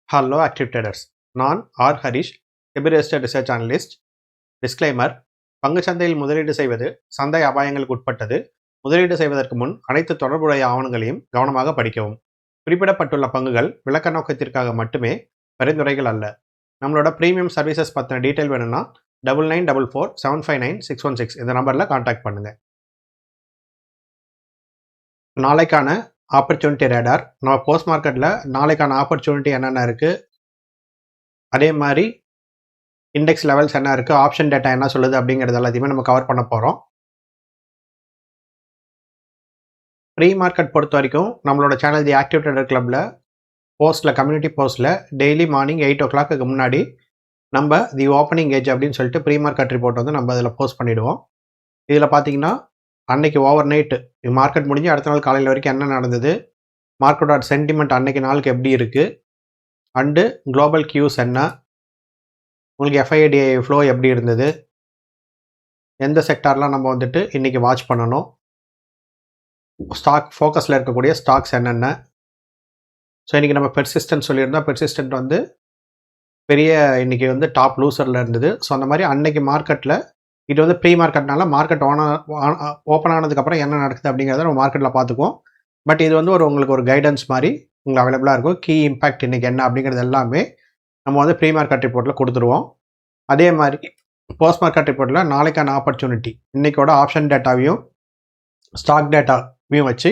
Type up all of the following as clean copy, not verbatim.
Hello active traders. நான் Harish, எபிரெஸ்டர் research analyst. Disclaimer: பங்கு சந்தையில் முதலீடு செய்வது சந்தை அபாயங்களுக்கு உட்பட்டது. முதலீடு செய்வதற்கு முன் அனைத்து தொடர்புடைய ஆவணங்களையும் கவனமாக படிக்கவும். குறிப்பிடப்பட்டுள்ள பங்குகள் விளக்க நோக்கத்திற்காக மட்டுமே, பரிந்துரைகள் அல்ல. நம்மளோட ப்ரீமியம் சர்வீசஸ் பற்றின டீட்டெயில் வேணும்னா 9944759616 இந்த நம்பரில் கான்டாக்ட் பண்ணுங்கள். நாளைக்கான ஆப்பர்ச்சுனிட்டி ரேடார். நம்ம போஸ்ட் மார்க்கெட்டில் நாளைக்கான ஆப்பர்ச்சுனிட்டி என்னென்ன இருக்குது, அதே மாதிரி இண்டெக்ஸ் லெவல்ஸ் என்ன இருக்குது, ஆப்ஷன் டேட்டா என்ன சொல்லுது அப்படிங்கிறது எல்லாத்தையுமே நம்ம கவர் பண்ண போகிறோம். ப்ரீ மார்க்கெட் பொறுத்த வரைக்கும் நம்மளோட சேனல் தி ஆக்டிவ் ட்ரேடர் கிளப்பில் போஸ்ட்டில், கம்யூனிட்டி போஸ்ட்டில் டெய்லி மார்னிங் 8 o'clock முன்னாடி நம்ம தி ஓப்பனிங் ஏஜ் அப்படின்னு சொல்லிட்டு ப்ரீ மார்க்கெட் ரிப்போர்ட் வந்து நம்ம அதில் போஸ்ட் பண்ணிவிடுவோம். இதில் பார்த்தீங்கன்னா அன்னைக்கு ஓவர் நைட்டு மார்க்கெட் முடிஞ்சு அடுத்த நாள் காலையில் வரைக்கும் என்ன நடந்தது, மார்க்கெட்டோட சென்டிமெண்ட் அன்னைக்கு நாளுக்கு எப்படி இருக்குது, அண்டு குளோபல் கியூஸ் என்ன, உங்களுக்கு எஃப்ஐடிஐ ஃப்ளோ எப்படி இருந்தது, எந்த செக்டார்லாம் நம்ம வந்துட்டு இன்றைக்கி வாட்ச் பண்ணணும், ஸ்டாக் ஃபோக்கஸில் இருக்கக்கூடிய ஸ்டாக்ஸ் என்னென்ன. ஸோ இன்றைக்கி நம்ம பெர்சிஸ்டன்ட் சொல்லியிருந்தோம். பெர்சிஸ்டன்ட் வந்து பெரிய இன்றைக்கி வந்து டாப் லூசரில் இருந்தது. ஸோ அந்த மாதிரி அன்னைக்கு மார்க்கெட்டில் இது வந்து ப்ரீ மார்க்கெட்னால மார்க்கெட் ஓப்பன் ஆனதுக்கப்புறம் என்ன நடக்குது அப்படிங்கிறத நம்ம மார்க்கெட்டில் பார்த்துக்குவோம். பட் இது வந்து உங்களுக்கு ஒரு கைடன்ஸ் மாதிரி உங்களுக்கு அவைலபிளாக இருக்கும். கீ இம்பேக்ட் இன்றைக்கி என்ன அப்படிங்கிறது எல்லாமே நம்ம வந்து ப்ரீ மார்க்கெட் ரிப்போர்ட்டில் கொடுத்துருவோம். அதே மாதிரி போஸ்ட் மார்க்கெட் ரிப்போர்ட்டில் நாளைக்கான ஆப்பர்ச்சுனிட்டி, இன்றைக்கோட ஆப்ஷன் டேட்டாவையும் ஸ்டாக் டேட்டாவையும் வச்சு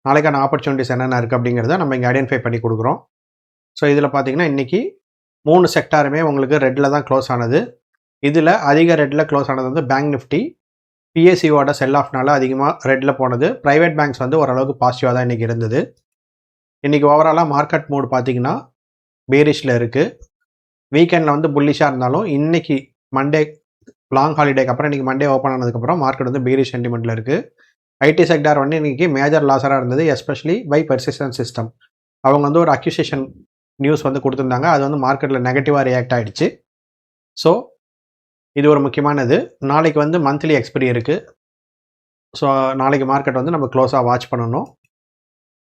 நாளைக்கான ஆப்பர்ச்சுனிட்டிஸ் என்னென்ன இருக்குது அப்படிங்கிறத நம்ம இங்கே ஐடென்டிஃபை பண்ணி கொடுக்குறோம். ஸோ இதில் பார்த்தீங்கன்னா இன்றைக்கி 3 செக்டாருமே உங்களுக்கு ரெட்டில் தான் க்ளோஸ் ஆனது. இதில் அதிக ரெட்டில் க்ளோஸ் ஆனது வந்து பேங்க் நிஃப்டி. பிஎஸ்சியோட செல் ஆஃப்னால அதிகமாக ரெட்டில் போனது. ப்ரைவேட் பேங்க்ஸ் வந்து ஓரளவுக்கு பாசிட்டிவாக தான் இன்றைக்கி இருந்தது. இன்றைக்கி ஓவராலாக மார்க்கெட் மூடு பார்த்திங்கன்னா பேரிஷில் இருக்குது. வீக்கெண்டில் வந்து புல்லிஷாக இருந்தாலும் இன்றைக்கி மண்டே லாங் ஹாலிடேக்கு அப்புறம் இன்றைக்கி மண்டே ஓப்பன் ஆனதுக்கப்புறம் மார்க்கெட் வந்து பேரிஷ் சென்டிமெண்ட்டில் இருக்குது. ஐடி செக்டார் வந்து இன்றைக்கி மேஜர் லாஸராக இருந்தது, எஸ்பெஷலி பை பெர்சிஸ்டன்ட் சிஸ்டம். அவங்க வந்து ஒரு அக்யூசியேஷன் நியூஸ் வந்து கொடுத்துருந்தாங்க. அது வந்து மார்க்கெட்டில் நெகட்டிவாக ரியாக்ட் ஆகிடுச்சு. ஸோ இது ஒரு முக்கியமானது. நாளைக்கு வந்து மந்த்லி எக்ஸ்பிரி இருக்குது. ஸோ நாளைக்கு மார்க்கெட் வந்து நம்ம க்ளோஸாக வாட்ச் பண்ணணும்.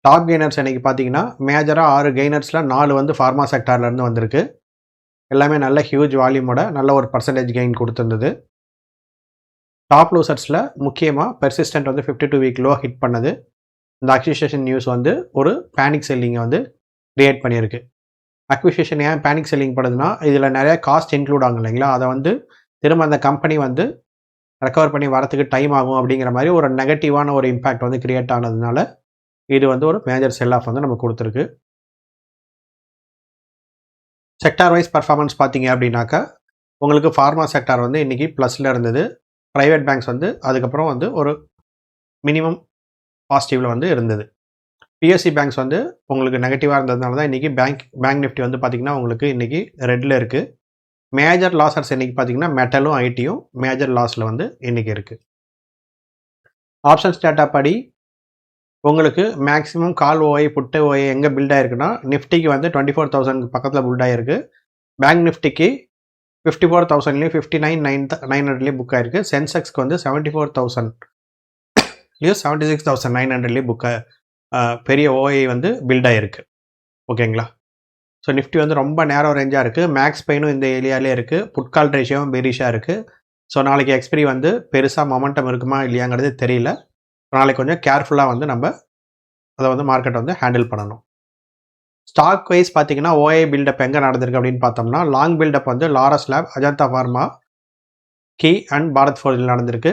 டாப் கெய்னர்ஸ் இன்றைக்கி பார்த்தீங்கன்னா மேஜராக 6 கெய்னர்ஸில் 4 வந்து ஃபார்மா செக்டார்லேருந்து வந்திருக்கு. எல்லாமே நல்ல ஹியூஜ் வால்யூமோட நல்ல ஒரு பர்சன்டேஜ் கெயின் கொடுத்துருந்தது. டாப் லூசர்ஸில் முக்கியமாக பெர்சிஸ்டன்ட் வந்து 52 வீக் லோ ஹிட் பண்ணது. இந்த அக்யூசியேஷன் நியூஸ் வந்து ஒரு பேனிக் செல்லிங்கை வந்து கிரியேட் பண்ணியிருக்கு. அக்யூசியேஷன் ஏன் பேனிக் செல்லிங் பண்ணுதுன்னா, இதில் நிறைய காஸ்ட் இன்க்ளூட் ஆகும் இல்லைங்களா, அதை வந்து திரும்ப அந்த கம்பெனி வந்து ரெக்கவர் பண்ணி வரத்துக்கு டைம் ஆகும் அப்படிங்கிற மாதிரி ஒரு நெகட்டிவான ஒரு இம்பேக்ட் வந்து கிரியேட் ஆனதுனால இது வந்து ஒரு மேஜர் செல் ஆஃப் வந்து நம்ம கொடுத்துருக்கு. செக்டார் வைஸ் பர்ஃபார்மன்ஸ் பார்த்தீங்க அப்படின்னாக்கா உங்களுக்கு ஃபார்மா செக்டார் வந்து இன்றைக்கி ப்ளஸில் இருந்தது. ப்ரைவேட் பேங்க்ஸ் வந்து அதுக்கப்புறம் வந்து ஒரு மினிமம் பாசிட்டிவில் வந்து இருந்தது. பிஎஸ்சி பேங்க்ஸ் வந்து உங்களுக்கு நெகட்டிவாக இருந்ததுனால தான் இன்றைக்கி பேங்க் நிஃப்டி வந்து பார்த்திங்கன்னா உங்களுக்கு இன்றைக்கி ரெட்டில் இருக்குது. மேஜர் லாஸர்ஸ் இன்றைக்கி பார்த்தீங்கன்னா மெட்டலும் ஐடியும் மேஜர் லாஸில் வந்து இன்றைக்கி இருக்குது. ஆப்ஷன்ஸ் டேட்டா படி உங்களுக்கு மேக்ஸிமம் கால் ஓஐ புட்டு ஓஐ எங்கே பில்ட் ஆகிருக்குன்னா, நிஃப்டிக்கு வந்து 24,000 பக்கத்தில் பில்ட் ஆகிருக்கு. பேங்க் நிஃப்டிக்கு 54,000லேயும் 59,900லேயும் புக் ஆகிருக்கு. சென்செக்ஸ்க்கு வந்து 74,000லேயும் 76,900லேயும் பெரிய ஓஐ வந்து பில்ட் ஆகிருக்கு. ஓகேங்களா? ஸோ நிஃப்டி வந்து ரொம்ப நேரோ ரேஞ்சாக இருக்குது. மேக்ஸ் பெயினும் இந்த ஏரியாலே இருக்குது. புட்கால் ரேஷியோவும் பெரிஷாக இருக்குது. ஸோ நாளைக்கு எக்ஸ்பிரி வந்து பெருசாக மொமெண்டம் இருக்குமா இல்லையாங்கிறது தெரியல. நாளைக்கு கொஞ்சம் கேர்ஃபுல்லாக வந்து நம்ம அதை வந்து மார்க்கெட்டை வந்து ஹேண்டில் பண்ணணும். ஸ்டாக் வைஸ் பார்த்தீங்கன்னா ஓஏ பில்டப் எங்கே நடந்திருக்கு அப்படின்னு பார்த்தோம்னா, லாங் பில்டப் வந்து லாரஸ் லேப், அஜந்தா ஃபார்மா, கீ அண்ட் பாரத் ஃபோர்ஜில் நடந்திருக்கு.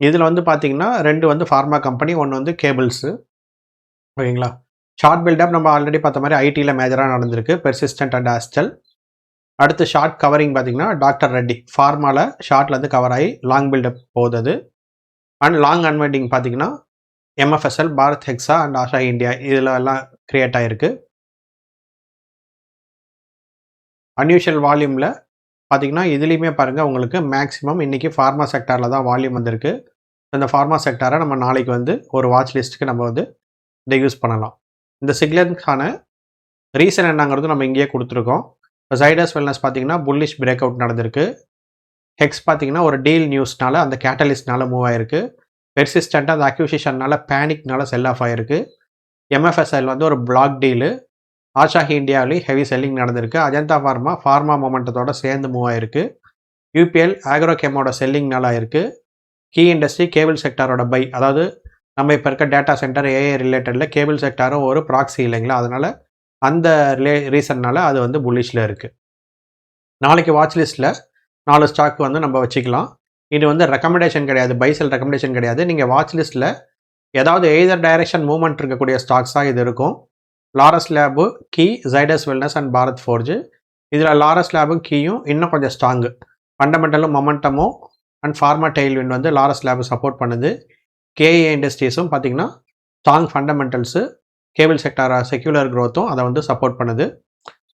இதில் வந்து பார்த்தீங்கன்னா 2 வந்து ஃபார்மா கம்பெனி, 1 வந்து கேபிள்ஸு. ஓகேங்களா? ஷார்ட் பில்டப் நம்ம ஆல்ரெடி பார்த்த மாதிரி ஐடியில் மேஜராக நடந்திருக்கு, பெர்சிஸ்டன்ட் அண்ட் ஆஸ்டல். அடுத்து ஷார்ட் கவரிங் பார்த்தீங்கன்னா டாக்டர் ரெட்டி ஃபார்மாவில் ஷார்ட்லேருந்து கவர் ஆகி லாங் பில்டப் போகுது. அண்ட் லாங் அன்வைண்டிங் பார்த்தீங்கன்னா MFSL, Bharat hexa and Asha India இதில் எல்லாம் கிரியேட் ஆகிருக்கு. அன்யூஷுவல் வால்யூமில் பார்த்தீங்கன்னா இதுலேயுமே பாருங்கள் உங்களுக்கு மேக்ஸிமம் இன்றைக்கி ஃபார்மா செக்டாரில் தான் வால்யூம் வந்திருக்கு. இந்த ஃபார்மா செக்டாரை நம்ம நாளைக்கு வந்து ஒரு வாட்ச் லிஸ்ட்டுக்கு நம்ம வந்து இதை யூஸ் பண்ணலாம். இந்த சிக்னலுக்கான ரீசன் என்னங்கிறது நம்ம இங்கேயே கொடுத்துருக்கோம். ஜைடஸ் வெல்னஸ் பார்த்தீங்கன்னா புல்லிஷ் பிரேக் அவுட் நடந்திருக்கு. ஹெக்ஸ் பார்த்தீங்கன்னா ஒரு டீல் நியூஸ்னால அந்த கேட்டலிஸ்ட்னால மூவ் ஆகிருக்கு. பெர்சிஸ்டண்ட்டாக அந்த அக்யூசிஷன்னால பேனிக்னால செல் ஆஃப் ஆகிருக்கு. எம்எஃப்எஸ்எல் வந்து ஒரு பிளாக் டீலு. ஆஷாஹி இந்தியாவிலேயும் ஹெவி செல்லிங் நடந்திருக்கு. அஜந்தா ஃபார்மா மொமெண்டத்தோட சேர்ந்து மூவ் ஆயிருக்கு. யூபிஎல் ஆக்ரோகேமோட செல்லிங் நல்லா இருக்குது. கீ இண்டஸ்ட்ரி கேபிள் செக்டாரோட பை, அதாவது நம்ம இப்போ இருக்க டேட்டா சென்டர் ஏஐ ரிலேட்டடில் கேபிள் செக்டாரும் ஒரு ப்ராக்ஸி இல்லைங்களா, அதனால் அந்த ரீசன்னால் அது வந்து புல்லிஷில் இருக்குது. நாளைக்கு வாட்ச் லிஸ்ட்டில் 4 ஸ்டாக் வந்து நம்ம வச்சுக்கலாம். இது வந்து ரெக்கமெண்டேஷன் கிடையாது, பை செல் ரெக்கமெண்டேஷன் கிடையாது. நீங்கள் வாட்ச் லிஸ்ட்டில் ஏதாவது எய்தர் டைரக்ஷன் மூவ்மெண்ட் இருக்கக்கூடிய ஸ்டாக்ஸாக இது இருக்கும். லாரஸ் லேபு, கீ, ஜைடஸ் வெல்னஸ் அண்ட் பாரத் ஃபோர்ஜ். இதில் லாரஸ் லேபும் கீயும் இன்னும் கொஞ்சம் ஸ்ட்ராங்கு. ஃபண்டமெண்டலும் மொமெண்டமும் அண்ட் ஃபார்மா டெயில்வின் வந்து லாரஸ் லேபு சப்போர்ட் பண்ணுது. கேஏ இண்டஸ்ட்ரீஸும் பார்த்திங்கன்னா strong fundamentals, cable sector secular க்ரோத்தும் அதை வந்து சப்போர்ட் பண்ணுது.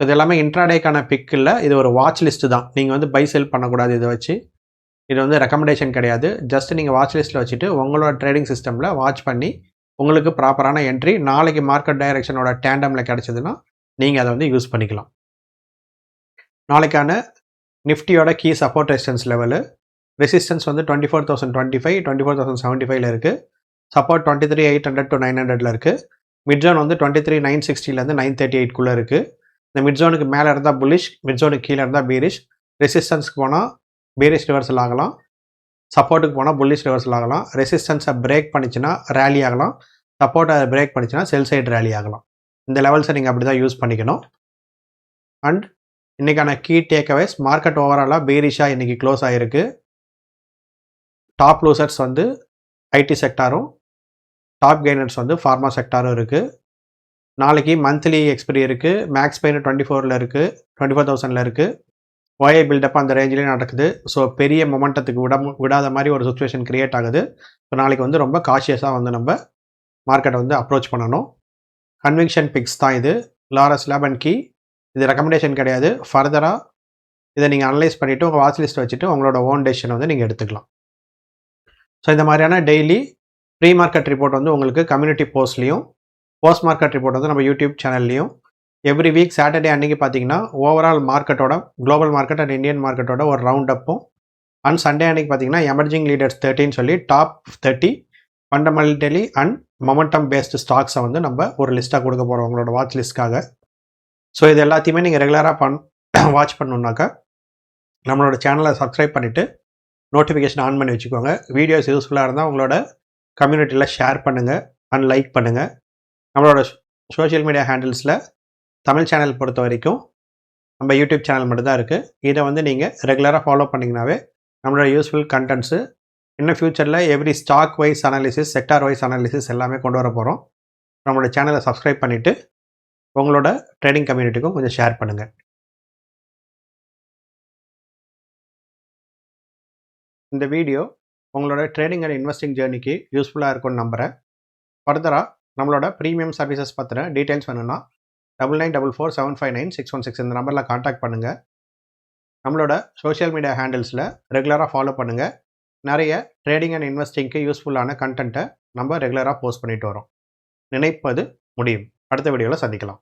இது எல்லாமே இன்ட்ராடேக்கான பிக் இல்லை, இது ஒரு வாட்ச் லிஸ்ட்டு தான். நீங்கள் வந்து பை செல் பண்ணக்கூடாது இதை வச்சு. இது வந்து ரெக்கமெண்டேஷன் கிடையாது. ஜஸ்ட் நீங்கள் வாட்ச் லிஸ்ட்டில் வச்சுட்டு உங்களோட ட்ரேடிங் சிஸ்டமில் வாட்ச் பண்ணி உங்களுக்கு ப்ராப்பரான என்ட்ரி நாளைக்கு மார்க்கெட் டைரக்ஷனோட டேண்டமில் கிடச்சிதுன்னா நீங்கள் அதை வந்து யூஸ் பண்ணிக்கலாம். நாளைக்கான நிஃப்டியோட key support resistance level, resistance வந்து 24,025, 24,075 இருக்குது. சப்போர்ட் 23,800 to 900 இருக்குது. மிட் ஜோன் வந்து 23,960 938 இருக்குது. இந்த மிட் ஜோனுக்கு மேலே இருந்தால் புல்லிஷ், மிட் ஜோனுக்கு கீழே இருந்தால் பீரிஷ். ரெசிஸ்டன்ஸ்க்கு போனால் பீரிஷ் ரிவர்சல் ஆகலாம், சப்போர்ட்டுக்கு போனால் புல்லிஷ் ரிவர்சல் ஆகலாம். ரெசிஸ்டன்ஸை பிரேக் பண்ணிச்சுன்னா ரேலி ஆகலாம், சப்போர்ட்டை பிரேக் பண்ணிச்சுன்னா செல் சைடு ரேலி ஆகலாம். இந்த லெவல்ஸை நீங்கள் அப்படி தான் யூஸ் பண்ணிக்கணும். அண்ட் இன்றைக்கான கீ டேக்அவேஸ், மார்க்கெட் ஓவராலாக பீரிஷாக இன்றைக்கி க்ளோஸ் ஆகிருக்கு. டாப் லூசர்ஸ் வந்து ஐடி செக்டாரும், டாப் கெய்னர்ஸ் வந்து ஃபார்மா செக்டாரும் இருக்குது. நாளைக்கு மந்த்லி எக்ஸ்பிரி இருக்குது. மேக்ஸ் பெயின் 24 இருக்குது, 24,000 இருக்குது. ஒய்ஐ பில்டப் அந்த ரேஞ்சிலே நடக்குது. ஸோ பெரிய மொமெண்டத்துக்கு விடாத மாதிரி ஒரு சுச்சுவேஷன் க்ரியேட் ஆகுது. ஸோ நாளைக்கு வந்து ரொம்ப காஷியஸாக வந்து நம்ம மார்க்கெட்டை வந்து அப்ரோச் பண்ணணும். கன்விக்ஷன் பிக்ஸ் தான் இது. லாரஸ் லேப் அண்ட் கீ, இது ரெக்கமெண்டேஷன் கிடையாது. ஃபர்தராக இதை நீங்கள் அனலைஸ் பண்ணிவிட்டு உங்கள் வாட்ச் லிஸ்ட் வச்சுட்டு உங்களோட ஓன் டெசிஷன் வந்து நீங்கள் எடுத்துக்கலாம். ஸோ இந்த மாதிரியான டெய்லி ப்ரீ மார்க்கெட் ரிப்போர்ட் வந்து உங்களுக்கு கம்யூனிட்டி போஸ்ட்லேயும், போஸ்ட் மார்க்கெட் ரிப்போர்ட் வந்து நம்ம யூடியூப் சேனல்லையும் எவ்ரி வீக் சாட்டர்டே அன்றைக்கி பார்த்தீங்கன்னா ஓவரால் மார்க்கெட்டோட, குளோபல் மார்க்கெட் அண்ட் இந்தியன் மார்க்கெட்டோட ஒரு ரவுண்ட் அப்பும், அண்ட் சண்டே அன்றைக்கி பார்த்தீங்கன்னா எமர்ஜிங் லீடர்ஸ் 30 சொல்லி top 30 fundamentally and momentum based ஸ்டாக்ஸை வந்து நம்ம ஒரு லிஸ்ட்டாக கொடுக்க போகிறோம் உங்களோட வாட்ச் லிஸ்ட்காக. ஸோ இது எல்லாத்தையுமே நீங்கள் ரெகுலராக வாட்ச் பண்ணணுன்னாக்கா நம்மளோட சேனலை சப்ஸ்கிரைப் பண்ணிவிட்டு நோட்டிஃபிகேஷன் ஆன் பண்ணி வச்சுக்கோங்க. வீடியோஸ் யூஸ்ஃபுல்லாக இருந்தால் உங்களோட கம்யூனிட்டியில் ஷேர் பண்ணுங்கள் அண்ட் லைக் பண்ணுங்கள். நம்மளோட சோஷியல் மீடியா ஹேண்டில்ஸில் தமிழ் சேனல் பொறுத்த வரைக்கும் நம்ம யூடியூப் சேனல் மட்டும்தான் இருக்குது. இதை வந்து நீங்கள் ரெகுலராக ஃபாலோ பண்ணிங்கனாவே நம்மளோட யூஸ்ஃபுல் கண்டென்ட்ஸு இன்னும் ஃப்யூச்சரில் every stock wise analysis, sector wise analysis எல்லாமே கொண்டு வர போகிறோம். நம்மளோட சேனலை சப்ஸ்கிரைப் பண்ணிவிட்டு உங்களோட ட்ரேடிங் கம்யூனிட்டிக்கும் கொஞ்சம் ஷேர் பண்ணுங்கள். இந்த வீடியோ உங்களோட ட்ரேடிங் அண்ட் இன்வெஸ்டிங் ஜேர்னிக்கு யூஸ்ஃபுல்லாக இருக்கும்னு நம்புகிறேன். ஃபர்தராக நம்மளோட ப்ரீமியம் சர்வீசஸ் பற்றின டீட்டெயில்ஸ் வேணும்னா 9944759616 இந்த நம்பரில் காண்டாக்ட் பண்ணுங்கள். நம்மளோட சோஷியல் மீடியா ஹேண்டில்ஸில் ரெகுலராக ஃபாலோ பண்ணுங்கள். நிறைய ட்ரேடிங் அண்ட் இன்வெஸ்டிங்க்கு யூஸ்ஃபுல்லான கண்டென்ட்டை நம்ம ரெகுலராக போஸ்ட் பண்ணிட்டு வரோம். நினைப்பது முடியும். அடுத்த வீடியோவில் சந்திக்கலாம்.